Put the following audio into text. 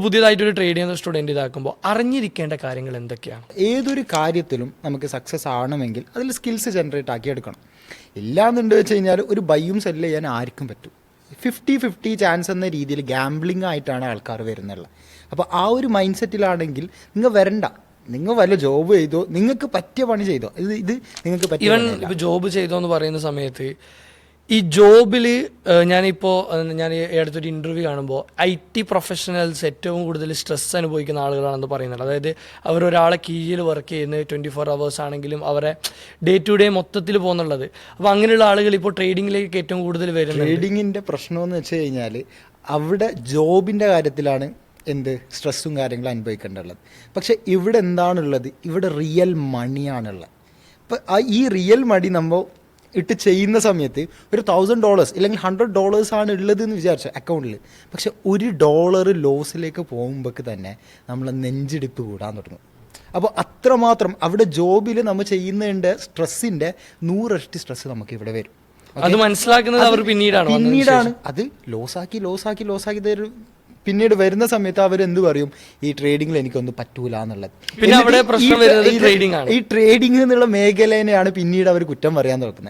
പുതിയതായിട്ടൊരു trade ചെയ്യുന്ന student ഇതാക്കുമ്പോൾ അറിഞ്ഞിരിക്കേണ്ട കാര്യങ്ങൾ എന്തൊക്കെയാണ്? ഏതൊരു കാര്യത്തിലും നമുക്ക് സക്സസ് ആവണമെങ്കിൽ അതിൽ സ്കിൽസ് ജനറേറ്റ് ആക്കി എടുക്കണം. ഇല്ലാന്നുണ്ട് വെച്ച് കഴിഞ്ഞാൽ ഒരു ബൈയും സെല്ല് ചെയ്യാൻ ആർക്കും പറ്റും. 50-50 ചാൻസ് എന്ന രീതിയിൽ ഗാംബ്ലിംഗ് ആയിട്ടാണ് ആൾക്കാർ വരുന്നുള്ളത്. അപ്പോൾ ആ ഒരു മൈൻഡ് സെറ്റിലാണെങ്കിൽ നിങ്ങൾ വരണ്ട, നിങ്ങൾ വല്ല ജോബ് ചെയ്തോ, നിങ്ങൾക്ക് പറ്റിയ പണി ചെയ്തോ. ഇത് നിങ്ങൾക്ക് പറ്റിയ ഈവൻ ഇപ്പോൾ ജോബ് ചെയ്തോ എന്ന് പറയുന്ന സമയത്ത് ഈ ജോബിൽ ഞാൻ ഈ അടുത്തൊരു ഇൻ്റർവ്യൂ കാണുമ്പോൾ IT പ്രൊഫഷണൽസ് ഏറ്റവും കൂടുതൽ സ്ട്രെസ് അനുഭവിക്കുന്ന ആളുകളാണെന്ന് പറയുന്നത്. അതായത് അവരൊരാളെ കീഴിൽ വർക്ക് ചെയ്യുന്നത് 24 hours ആണെങ്കിലും അവരെ ഡേ ടു ഡേ മൊത്തത്തിൽ പോകുന്നുള്ളത്. അപ്പോൾ അങ്ങനെയുള്ള ആളുകൾ ഇപ്പോൾ ട്രേഡിങ്ങിലേക്ക് ഏറ്റവും കൂടുതൽ വരുന്നത്. ട്രേഡിങ്ങിൻ്റെ പ്രശ്നമെന്ന് വെച്ച് കഴിഞ്ഞാൽ അവിടെ ജോബിൻ്റെ കാര്യത്തിലാണ് സ്ട്രെസ്സും കാര്യങ്ങളും അനുഭവിക്കേണ്ടതുള്ളത്. പക്ഷെ ഇവിടെ എന്താണുള്ളത്? ഇവിടെ റിയൽ മണിയാണുള്ളത്. അപ്പം ഈ റിയൽ മണി നമ്മൾ ഇട്ട് ചെയ്യുന്ന സമയത്ത് ഒരു $1,000 ഇല്ലെങ്കിൽ $100 ആണ് ഉള്ളത് എന്ന് വിചാരിച്ചു അക്കൗണ്ടിൽ. പക്ഷെ $1 ലോസിലേക്ക് പോകുമ്പോഴേക്ക് തന്നെ നമ്മളെ നെഞ്ചിടിപ്പ് കൂടാൻ തുടങ്ങും. അപ്പോൾ അത്രമാത്രം അവിടെ ജോബിൽ നമ്മൾ ചെയ്യുന്നതിൻ്റെ സ്ട്രെസ്സിൻ്റെ 100 ഇരട്ടി സ്ട്രെസ്സ് നമുക്ക് ഇവിടെ വരും. അത് മനസ്സിലാക്കുന്നത് അവർ പിന്നീടാണ് അത് ലോസാക്കി തരും. പിന്നീട് വരുന്ന സമയത്ത് അവരെന്ത് പറയും? ഈ ട്രേഡിങ്ങിൽ എനിക്കൊന്നും പറ്റൂല എന്നുള്ളത്. പിന്നെ അവിടെ പ്രശ്നം വരുന്നത് ട്രേഡിംഗ് ആണ്. ഈ ട്രേഡിംഗ് എന്നുള്ള മേഖലനെയാണ് പിന്നീട് അവർ കുറ്റം പറയാൻ തുടങ്ങുന്നത്.